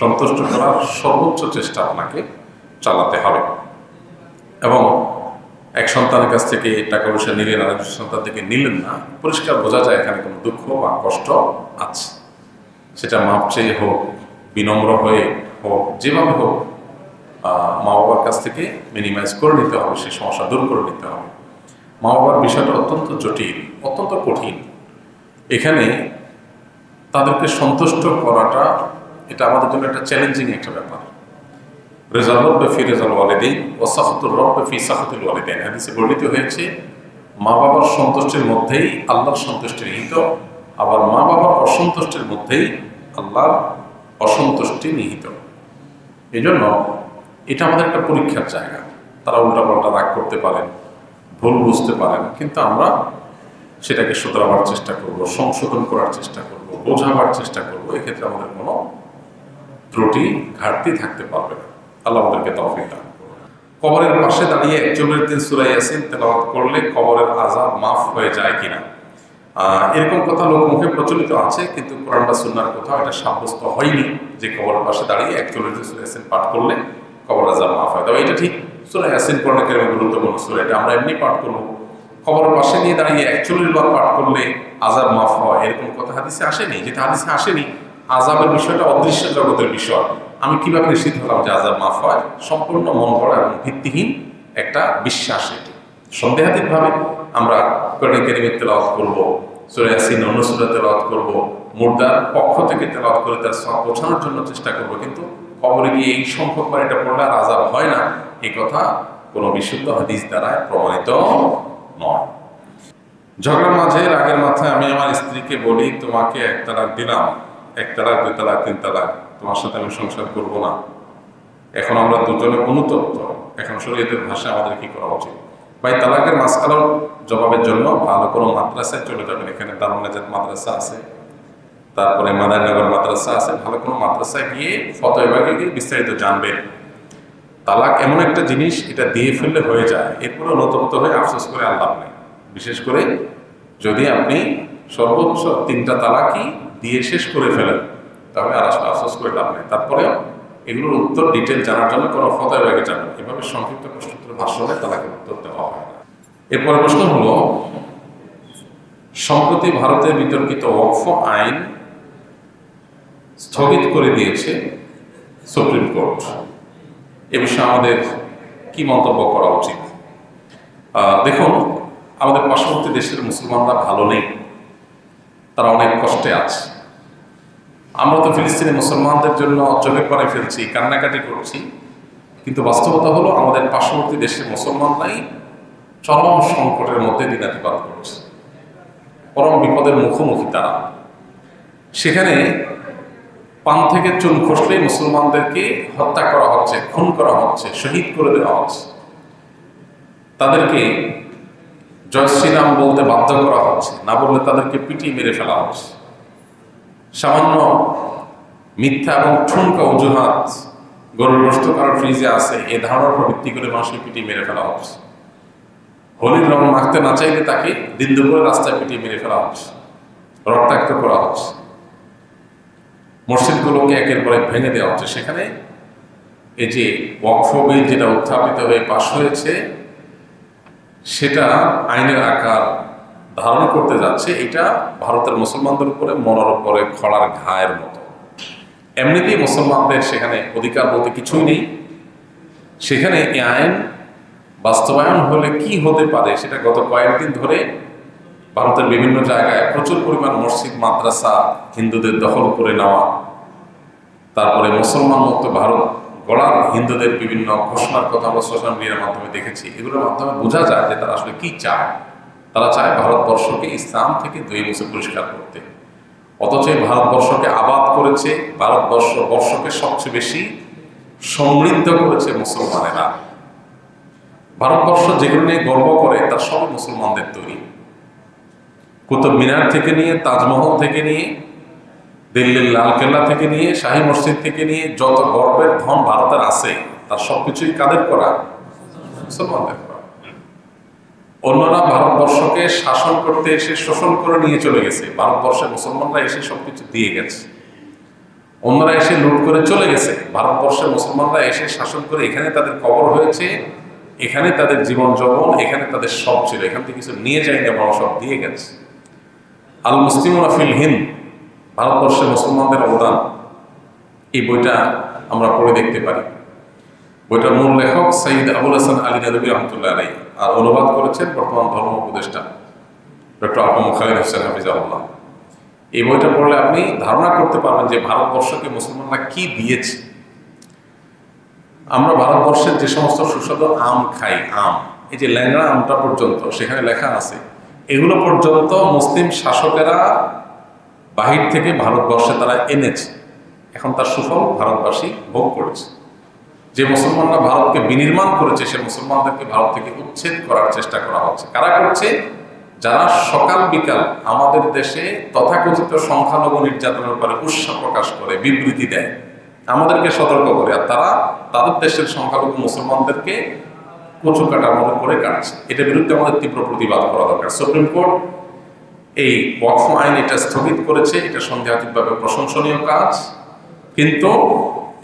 সন্তুষ্ট করার সর্বোচ্চ চেষ্টা আপনাকে চালাতে হবে। এবং এক সন্তানের কাছ থেকে টাকা পয়সা নিলেন, আরেক সন্তান থেকে নিলেন না, পরিষ্কার বোঝা যায় এখানে কোনো দুঃখ বা কষ্ট আছে। সেটা মাপ চেয়ে হোক, বিনম্র হয়ে হোক, যেভাবে হোক মা বাবার কাছ থেকে মিনিমাইজ করে নিতে হবে, সেই সমস্যা দূর করে নিতে হবে। মা বাবার বিষয়টা অত্যন্ত জটিল, অত্যন্ত কঠিন। এখানে তাদেরকে সন্তুষ্ট করাটা এটা আমাদের জন্য একটা চ্যালেঞ্জিং একটা ব্যাপার। রেজাল রব্বে ফি রেজাল ওয়ালিদাইন ওয়া সাখাতুর রব্বে ফি সাখাতিল ওয়ালিদাইন, হাদিসে বর্ণিত হয়েছে মা বাবার সন্তুষ্টির মধ্যেই আল্লাহর সন্তুষ্টি নিহিত, আবার মা বাবার অসন্তুষ্টির মধ্যেই আল্লাহর অসন্তুষ্টি নিহিত। এই জন্য এটা আমাদের একটা পরীক্ষার জায়গা। তারা উল্টাপাল্টা রাগ করতে পারেন, ভুল বুঝতে পারেন, কিন্তু আমরা সেটাকে শুধরাবার চেষ্টা করব, সংশোধন করার চেষ্টা করব, বোঝাবার চেষ্টা করব। এক্ষেত্রে আমাদের কোনো ত্রুটি ঘাটতি থাকতে পারবে না। আল্লাহ আমাদেরকে তৌফিক দান করুন। কবরের পাশে দাঁড়িয়ে 41 দিন সূরা ইয়াসিন তেলাওয়াত করলে কবরের আযাব মাফ হয়ে যায় কিনা, এরকম কথা লোকমুখে প্রচলিত আছে, কিন্তু কোরআন বা সুন্নাহর কোথাও এটা সাব্যস্ত হয়নি যে কবরের পাশে দাঁড়িয়ে 41 দিন সূরা ইয়াসিন পাঠ করলে কবরের আযাব মাফ হয়। তবে এটা ঠিক, সূরা ইয়াসিন কোরআনে কারীমের গুরুত্বপূর্ণ সূরা, এটা আমরা এমনি পাঠ করব। কবরের পাশে নিয়ে দাঁড়িয়ে 41 বার পাঠ করলে আযাব মাফ হয়, এরকম কথা হাদিসে আসেনি। যেটা হাদিসে আসেনি, আযাবের বিষয়টা অদৃশ্য জগতের বিষয়। আমি কিভাবে নিশ্চিত হলাম যে আযাব মাফ হয়? সম্পূর্ণ মন গড়া এবং ভিত্তিহীন একটা বিশ্বাস। এটি সন্দেহাতীতভাবে আমরা কোরআন কারীমের তেলাওয়াত করব, সূরা ইয়াসিন অন্য সূরা তেলাওয়াত করব, মুর্দার পক্ষ থেকে তেলাওয়াত করে তার সওয়াব পৌঁছানোর জন্য চেষ্টা করব, কিন্তু কবরে গিয়ে এই সংখ্যক বার এটা পড়লে আর আযাব হয় না, এই কথা কোনো বিশুদ্ধ হাদিস দ্বারা প্রমাণিত নয়। ঝগড়ার মাঝে রাগের মাথায় আমি আমার স্ত্রীকে বলি, তোমাকে 1 তালাক দিলাম, 1 তালাক 2 তালাক 3 তালাক, তোমার সাথে আমি সংসার করব না। এখন আমরা দুজনে অনুতপ্ত, এখন শরীয়তের ভাষায় আমাদের কি করা উচিত? ভাই, তালাকের মাসআলার জবাবের জন্য ভালো কোনো মাদ্রাসায় চলে যাবেন। এখানে দারুন নাজাত মাদ্রাসা আছে, তারপরে মাদারনগর মাদ্রাসা আছে। ভালো কোনো মাদ্রাসায় গিয়ে ফতোয়া বিভাগে গিয়ে বিস্তারিত জানবেন। তালাক এমন একটা জিনিস, এটা দিয়ে ফেললে হয়ে যায়, এরপরে নতুন হয়ে আফসোস করে আর লাভ নেই। বিশেষ করে যদি আপনি সর্বোচ্চ 3টা তালাকই দিয়ে শেষ করে ফেলেন, তাহলে আর আসলে আফসোস করে লাভ নেই। তারপরে এগুলোর উত্তর ডিটেল জানার জন্য কোনো ফতোয়া বিভাগে যাবেন। এভাবে সংক্ষিপ্ত প্রশ্নোত্তর ভাষণে তালাকের উত্তর দেওয়া হয় না। এরপরে প্রশ্ন হলো, সম্প্রতি ভারতের বিতর্কিত ওয়াকফ আইন স্থগিত করে দিয়েছে সুপ্রিম কোর্ট। এ বিষয়ে আমাদের কি মন্তব্য করা উচিত? দেখুন, আমাদের পার্শ্ববর্তী দেশের মুসলমানরা ভালো নেই, তারা অনেক কষ্টে আছে। আমরা তো ফিলিস্তিনি মুসলমানদের জন্য চোখের পানি ফেলছি, কান্নাকাটি করছি, কিন্তু বাস্তবতা হলো আমাদের পার্শ্ববর্তী দেশের মুসলমানরাই চরম সংকটের মধ্যে দিনাতিপাত করছে, পরম বিপদের মুখোমুখি তারা। সেখানে পান থেকে চুন খসলেই মুসলমানদেরকে হত্যা করা হচ্ছে, খুন করা হচ্ছে, শহীদ করে দেওয়া হচ্ছে, তাদেরকে জয় শ্রীরাম বলতে বাধ্য করা হচ্ছে, না বললে তাদেরকে পিটিয়ে মেরে ফেলা হচ্ছে। সামান্য মিথ্যা এবং ঠুনকা অজুহাত, গরুর গোশত কারোর ফ্রিজে আছে, এ ধারণার উপর ভিত্তি করে মানুষকে পিটিয়ে মেরে ফেলা হচ্ছে। হোলির রং মাখতে না চাইলে তাকে দিন দুপুরে রাস্তায় পিটিয়ে মেরে ফেলা হচ্ছে, রক্তাক্ত করা হচ্ছে। মসজিদগুলোকে একের পর এক ভেঙে দেওয়া হচ্ছে। সেখানে এই যে ওয়াকফ বিল যেটা উত্থাপিত হয়ে পাশ হয়েছে, সেটা আইনের আকার ধারণ করতে যাচ্ছে। এটা ভারতের মুসলমানদের উপরে মনের উপরে খড়ার ঘায়ের মতো। এমনিতেই মুসলমানদের সেখানে অধিকার বলতে কিছুই নেই। সেখানে এই আইন বাস্তবায়ন হলে কি হতে পারে, সেটা গত কয়েকদিন ধরে ভারতের বিভিন্ন জায়গায় প্রচুর পরিমাণ মসজিদ মাদ্রাসা হিন্দুদের দখল করে নেওয়া, তারপরে মুসলমান মুক্ত ভারত গড়ার হিন্দুদের বিভিন্ন ঘোষণার কথা আমরা সোশ্যাল মিডিয়ার মাধ্যমে দেখেছি। এগুলোর মাধ্যমে বোঝা যায় যে তারা আসলে কি চায়। তারা চায় ভারতবর্ষকে ইসলাম থেকে ধুয়ে মুছে পরিষ্কার করতে। অথচ ভারতবর্ষকে আবাদ করেছে, ভারতবর্ষকে সবচেয়ে বেশি সমৃদ্ধ করেছে মুসলমানেরা। ভারতবর্ষ যেগুলো নিয়ে গর্ব করে তার সবই মুসলমানদের তৈরি। কুতুব মিনার থেকে নিয়ে, তাজমহল থেকে নিয়ে, দিল্লির লালকেল্লা থেকে নিয়ে, শাহী মসজিদ থেকে নিয়ে যত গর্বের ধন ভারতের আছে, তার সবকিছুই কাদের করা? মুসলমানদের করা। অন্যরা ভারতবর্ষকে শাসন করতে এসে শোষণ করে নিয়ে চলে গেছে, ভারতবর্ষের মুসলমানরা এসে সবকিছু দিয়ে গেছে। অন্যরা এসে লুট করে চলে গেছে, ভারতবর্ষের মুসলমানরা এসে শাসন করে এখানে তাদের কবর হয়েছে, এখানে তাদের জীবন যৌবন, এখানে তাদের সব ছিল। এখান থেকে কিছু নিয়ে যায়নি, বড় সব দিয়ে গেছে। আল মুসলিমুনা ফিল হিন্দ, ভারতবর্ষের মুসলমানদের অবদান, এই বইটা আমরা পড়ে দেখতে পারি। বইটার মূল লেখক সৈয়দ আবুল হাসান আলী নাদবী রহমতুল্লাহ আলাইহি, আর অনুবাদ করেছেন বর্তমান ধর্ম উপদেষ্টা ডক্টর আবু খালিদ হোসেন হাফিজাহুল্লাহ। এই বইটা পড়লে আপনি ধারণা করতে পারবেন যে ভারতবর্ষকে মুসলমানরা কি দিয়েছে। আমরা ভারতবর্ষের যে সমস্ত সুস্বাদু আম খাই, আম, এই যে ল্যাংড়া আমটা পর্যন্ত সেখানে লেখা আছে, এগুলো পর্যন্ত মুসলিম শাসকেরা বাহির থেকে ভারতবর্ষে তারা এনেছে। এখন তার সুফল ভারতবাসী ভোগ করেছে। যে মুসলমানরা ভারতকে বিনির্মাণ করেছে, সে মুসলমানদেরকে ভারত থেকে উচ্ছেদ করার চেষ্টা করা হচ্ছে। কারা করছে? যারা সকাল বিকাল আমাদের দেশে তথাকথিত সংখ্যালঘু নির্যাতনের উপরে উৎসাহ প্রকাশ করে, বিবৃতি দেয়, আমাদেরকে সতর্ক করে, আর তারা তাদের দেশের সংখ্যালঘু মুসলমানদেরকে কচু কাটার মতো করে কাটছে। এটার বিরুদ্ধে আমাদের তীব্র প্রতিবাদ করা দরকার। সুপ্রিম কোর্ট এই ওয়াকফ আইন এটা স্থগিত করেছে, এটা সন্দেহাতীতভাবে প্রশংসনীয় কাজ, কিন্তু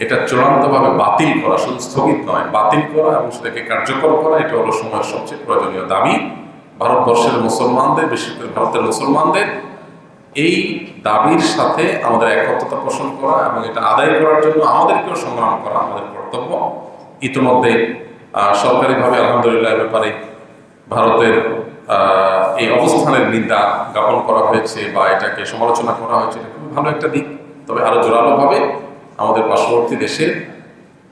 এটা চূড়ান্তভাবে বাতিল করা, শুধু স্থগিত নয়, বাতিল করা এবং সেটাকে কার্যকর করা, এটা হলো সময়ের সবচেয়ে প্রয়োজনীয় দাবি। ভারতবর্ষের মুসলমানদের, বিশেষ করে ভারতের মুসলমানদের এই দাবির সাথে আমাদের একত্রতা পোষণ করা এবং এটা আদায় করার জন্য আমাদেরকেও সংগ্রাম করা আমাদের কর্তব্য। ইতিমধ্যে সরকারিভাবে আলহামদুলিল্লাহ ব্যাপারে ভারতের এই অবস্থানের নিন্দা জ্ঞাপন করা হয়েছে বা এটাকে সমালোচনা করা হয়েছে, এটা খুব ভালো একটা দিক। তবে আরো জোরালোভাবে আমাদের পার্শ্ববর্তী দেশের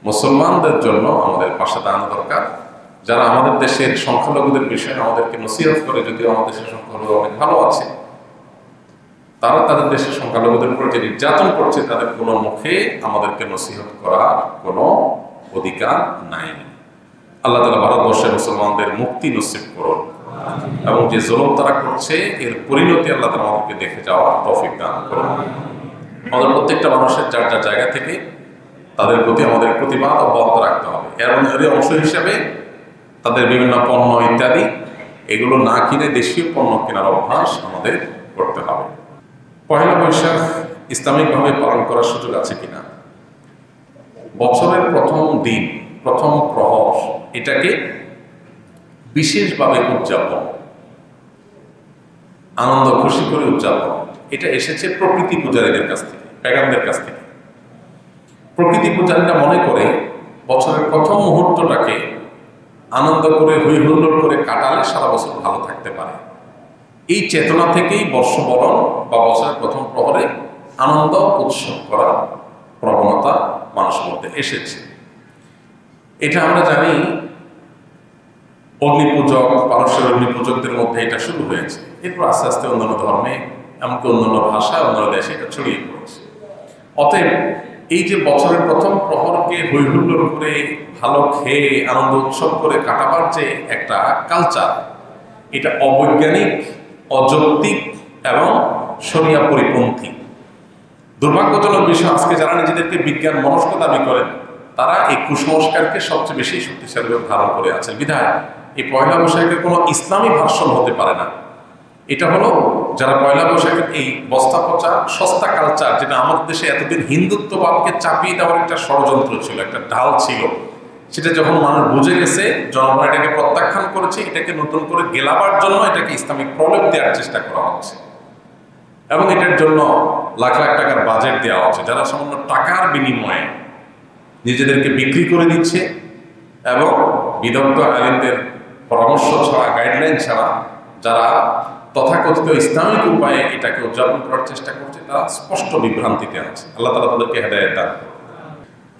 মুসলমানদের জন্য আমাদের পাশে দাঁড়ানো দরকার। যারা আমাদের দেশের সংখ্যালঘুদের বিষয়ে আমাদেরকে নসিহত করে, যদিও আমাদের দেশের সংখ্যালঘু অনেক ভালো আছে, তারা তাদের দেশের সংখ্যালঘুদের উপর যে নির্যাতন করছে, তাদের কোনো মুখে আমাদেরকে নসিহত করার কোনো অধিকার নাই। আল্লাহ তাআলা ভারতবর্ষের মুসলমানদের মুক্তি নসিব করুন এবং যে জুলুম তারা করছে এর পরিণতি আল্লাহ তাআলা আমাদেরকে দেখে যাওয়ার তৌফিক দান করুন। আমাদের প্রত্যেকটা মানুষের যার যার জায়গা থেকে তাদের প্রতি আমাদের প্রতিবাদ অব্যাহত রাখতে হবে। এর অংশ হিসেবে তাদের বিভিন্ন পণ্য ইত্যাদি এগুলো না কিনে দেশীয় পণ্য কেনার অভ্যাস আমাদের করতে হবে। পয়লা বৈশাখ ইসলামিকভাবে পালন করার সুযোগ আছে কিনা? বছরের প্রথম দিন, প্রথম প্রহর, এটাকে বিশেষভাবে উদযাপন, আনন্দ খুশি করে উদযাপন, এটা এসেছে প্রকৃতি পূজারীদের কাছ থেকে, পেগানদের কাছ থেকে। প্রকৃতি পূজারীরা মনে করে বছরের প্রথম মুহূর্তটাকে আনন্দ করে হই হুল্লোড় করে কাটালে সারা বছর ভালো থাকতে পারে। এই চেতনা থেকেই বর্ষবরণ বা বছরের প্রথম প্রহরে আনন্দ উৎসব করার প্রবণতা মানুষের মধ্যে এসেছে। এটা আমরা জানি অগ্নিপূজক, পারস্যের অগ্নিপূজকদের মধ্যে এটা শুরু হয়েছে। এরপর আস্তে আস্তে অন্যান্য ধর্মে, এমনকি অন্যান্য ভাষায়, অন্যান্য দেশে এটা ছড়িয়ে পড়েছে। অতএব এই যে বছরের প্রথম প্রহরকে হই হুল্লোড় করে ভালো খেয়ে আনন্দ উৎসব করে কাটাবার যে একটা কালচার, এটা অবৈজ্ঞানিক, অযৌক্তিক এবং শরিয়া পরিপন্থী। দুর্ভাগ্যজনক বিষয়, আজকে যারা নিজেদেরকে বিজ্ঞান মনস্ক দাবি করেন তারা এই কুসংস্কারকে সবচেয়ে বেশি শক্তিশালী ধারণ করে আছে। বিধায় এই পয়লা বৈশাখের কোনো ইসলামী ভার্সন হতে পারে না। এটা হলো যারা পয়লা বৈশাখের এই বস্তা পচা সস্তা কালচার, যেটা আমাদের দেশে এতদিন হিন্দুত্ববাদকে চাপিয়ে দেওয়ার একটা ষড়যন্ত্র ছিল, একটা ঢাল ছিল, সেটা যখন মানুষ বুঝে গেছে, জনগণ এটাকে প্রত্যাখ্যান করেছে, এটাকে নতুন করে গেলাবার জন্য এটাকে ইসলামিক প্রলেপ দেওয়ার চেষ্টা করা হচ্ছে এবং এটার জন্য লাখ লাখ টাকার বাজেট দেওয়া হচ্ছে। যারা সামান্য টাকার বিনিময়ে নিজেদেরকে বিক্রি করে দিচ্ছে এবং বিদগ্ধ আলেমদের পরামর্শ ছাড়া, গাইডলাইন ছাড়া যারা তথাকথিত ইসলামিক উপায়ে এটাকে উদযাপন করার চেষ্টা করছে, তারা স্পষ্ট বিভ্রান্তিতে আছে। আল্লাহ তাআলা তাদেরকে হেদায়েত দান করুন।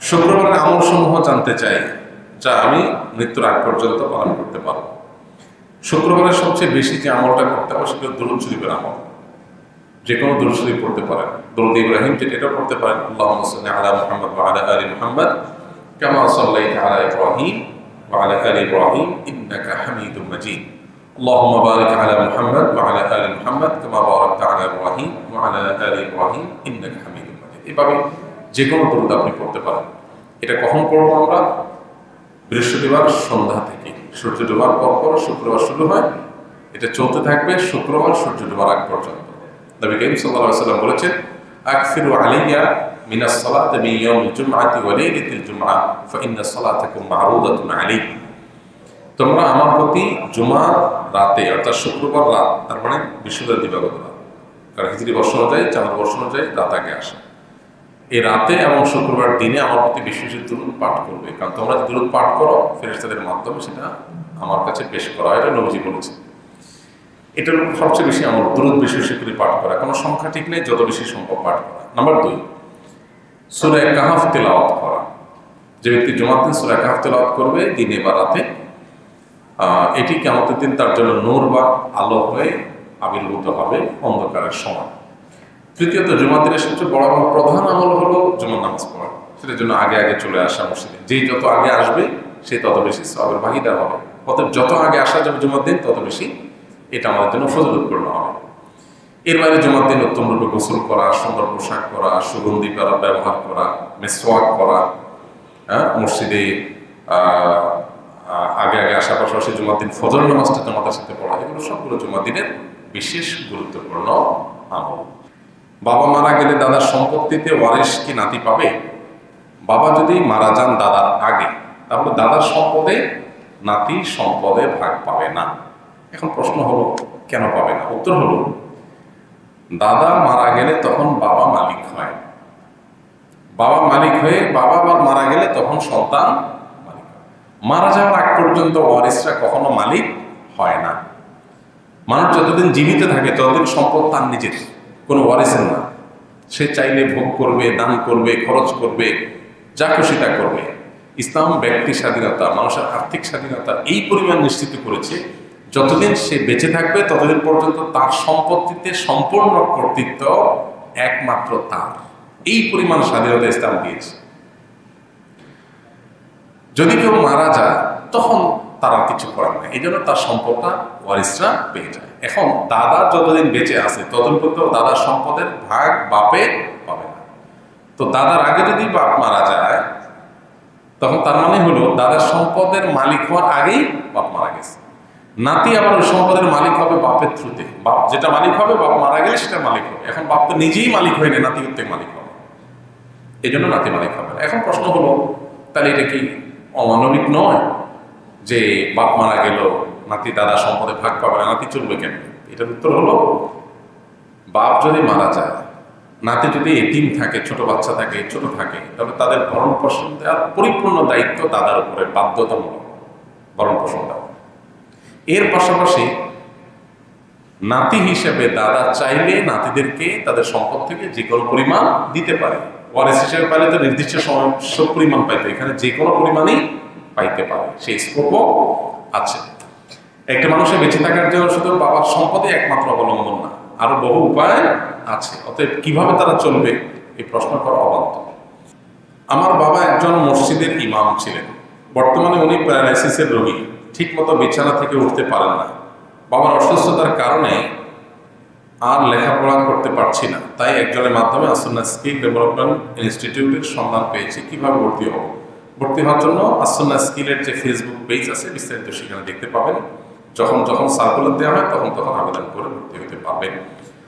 শুক্রবারের আমলসমূহ জানতে চাই যা আমি মৃত্যুর আগ পর্যন্ত পালন করতে পারব। শুক্রবারের সবচেয়ে বেশি যে আমলটা করতে হবে সেটা দুরূদ শরীফের আমল। যে কোনো দুরূদ শরীফ পড়তে পারেন, দুরূদ ইব্রাহিম যেটা, এটা পড়তে পারেন। আল্লাহুম্মা সাল্লি আলা মুহাম্মাদ ওয়া আলা আলি মুহাম্মাদ কামা সাল্লাইতা আলা ইব্রাহিম ওয়া আলা আলি ইব্রাহিম ইন্নাকা হামিদুম মাজিদ। اللهم بارك على محمد وعلى آل محمد كما باركت على إبراهيم وعلى آل إبراهيم إنك حميد مجيد। এভাবে যে কোনো দুরূদ আপনি পড়তে পারেন। এটা কখন পড়ব আমরা? বৃহস্পতিবার সন্ধ্যা থেকে সূর্য ডোবার পর শুক্রবার শুরু হয়, এটা চলতে থাকবে শুক্রবার সূর্য ডোবার আগ পর্যন্ত। নবী করিম সাল্লাল্লাহু আলাইহি ওয়াসাল্লাম বলেছেন, আকসিরু আলাইয়া মিনাস সালাতি মিন ইয়াউমিল জুমআতি ওয়া লাইলাতিল জুমআ ফাইন্না সালাতাকুম মা'রুদাতুন আলাইকুম। তোমরা আমার প্রতি জুমার রাতে, অর্থাৎ শুক্রবার রাত, তার মানে বৃহস্পতিবার দিবাগত রাত, কারণ হিজরি বর্ষ অনুযায়ী, চাঁদের বর্ষ অনুযায়ী রাত আগে আসে। এই রাতে এবং শুক্রবার দিনে আমার প্রতি বেশি বেশি দুরূদ পাঠ করবে, কারণ তোমরা যে দুরূদ পাঠ করো ফেরেশতাদের মাধ্যমে সেটা আমার কাছে পেশ করা হয়। এটা নবীজি বলেছে। এটা সবচেয়ে বেশি আমার দুরূদ বেশি বেশি করে পাঠ করা, কোনো সংখ্যা ঠিক নেই, যত বেশি সম্ভব পাঠ করা। নাম্বার 2, সূরা কাহফ তেলাওয়াত করা। যে ব্যক্তি জুমার দিন সূরা কাহফ তেলাওয়াত করবে দিনে বা রাতে, এটি কিয়ামতের দিন তার জন্য নূর বা আলো হয়ে আবির্ভূত হবে অন্ধকারের সময়। তৃতীয়ত, জুমার দিনের সবচেয়ে বড় এবং প্রধান আমল হলো জুমার নামাজ পড়া। সেটার জন্য আগে আগে চলে আসা মসজিদে। যেই যত আগে আসবে সে তত বেশি সওয়াবের ভাগীদার হবে। অতএব যত আগে আসা যাবে জুমার দিন, তত বেশি এটা আমাদের জন্য ফজিলতপূর্ণ হবে। এর বাইরে জুমার দিন উত্তম রূপে গোসল করা, সুন্দর পোশাক পরা, সুগন্ধি ব্যবহার করা, মেসওয়াক করা, মসজিদে আগে আগে আসার পাশাপাশি জুমার দিন ফজর নামাজটা জামাতের সাথে পড়া, এগুলো সবগুলো জুমার দিনের বিশেষ গুরুত্বপূর্ণ আমল। বাবা মারা গেলে দাদার সম্পত্তিতে ওয়ারিশ কি নাতি পাবে? বাবা যদি মারা যান দাদার আগে, তাহলে দাদার সম্পদে নাতি সম্পদে ভাগ পাবে না। এখন প্রশ্ন হলো কেন পাবে না? উত্তর হলো, দাদা মারা গেলে তখন বাবা মালিক হয়। বাবা মালিক হয়ে বাবা আবার মারা গেলে তখন সন্তান মালিক হয়। মারা যাওয়ার আগ পর্যন্ত ওয়ারিসরা কখনো মালিক হয় না। মানুষ যতদিন জীবিত থাকে ততদিন সম্পদ তার নিজের, কোনো ওয়ারিসের না। সে চাইলে ভোগ করবে, দান করবে, খরচ করবে, যা খুশি তা করবে। ইসলাম ব্যক্তি স্বাধীনতা, মানুষের আর্থিক স্বাধীনতা এই পরিমাণ নিশ্চিত করেছে, যতদিন সে বেঁচে থাকবে ততদিন পর্যন্ত তার সম্পত্তিতে সম্পূর্ণ কর্তৃত্ব একমাত্র তার। এই পরিমাণ স্বাধীনতা ইসলাম দিয়েছে। যদি কেউ মারা যায় তখন তার আর কিছু করার নেই, এই জন্য তার সম্পদটা ওয়ারিসরা পেয়ে যায়। এখন দাদা যতদিন বেঁচে আছে ততদিন পর্যন্ত দাদার সম্পদের ভাগ বাপে পাবে না। তো দাদার আগে যদি বাপ মারা যায় তখন তার মানে হলো দাদার সম্পদের মালিক হওয়ার আগেই বাপ মারা গেছে। নাতি আবার ওই সম্পদের মালিক হবে বাপের থ্রুতে, বাপ যেটা মালিক হবে বাপ মারা গেলে সেটা মালিক হবে। এখন বাপ তো নিজেই মালিক হয়নি, নাতি উত্তে মালিক হবে, এই জন্য নাতি মালিক হবে না। এখন প্রশ্ন হলো তাহলে এটা কি অমানবিক নয় যে বাপ মারা গেল নাতি দাদা সম্পদে ভাগ পাবে না, নাতি চলবে কেন? এটার উত্তর হলো বাপ যদি মারা যায়, নাতি যদি এতিম থাকে, ছোট বাচ্চা থাকে, ছোট থাকে, তবে তাদের ভরণ পোষণ দেওয়ার পরিপূর্ণ দায়িত্ব দাদার উপরে, বাধ্যতামূলক ভরণ পোষণ দেওয়া। এর পাশাপাশি নাতি হিসেবে দাদা চাইলে নাতিদেরকে তাদের সম্পদ থেকে যে কোনো পরিমাণ দিতে পারে। ওয়ারিস হিসেবে পাইলে তো নির্দিষ্ট পরিমাণ পাইতে, এখানে যে কোনো পরিমাণই পাইতে পারে, সেই স্কোপও আছে। একটা মানুষের বেঁচে থাকার জন্য শুধু বাবার সম্পদে একমাত্র অবলম্বন না, আরো বহু উপায় আছে। অতএব কিভাবে তারা চলবে এই প্রশ্ন করা অবান্তর। আমার বাবা একজন মসজিদের ইমাম ছিলেন, বর্তমানে উনি প্যারালাইসিসের রোগী, ঠিক মতো বিছানা থেকে উঠতে পারেন না। বাবার অসুস্থতার কারণে আর লেখাপড়া করতে পারছি না, তাই একজনের মাধ্যমে আসন্না স্কিল ডেভেলপমেন্ট ইনস্টিটিউটের সন্ধান পেয়েছি। কিভাবে ভর্তি হব? ভর্তি হওয়ার জন্য আসন্না স্কিলের যে ফেসবুক পেজ আছে বিস্তারিত সেখানে দেখতে পাবেন। যখন যখন সার্কুলার দেওয়া হয় তখন তখন আবেদন করে ভর্তি হতে পারবেন।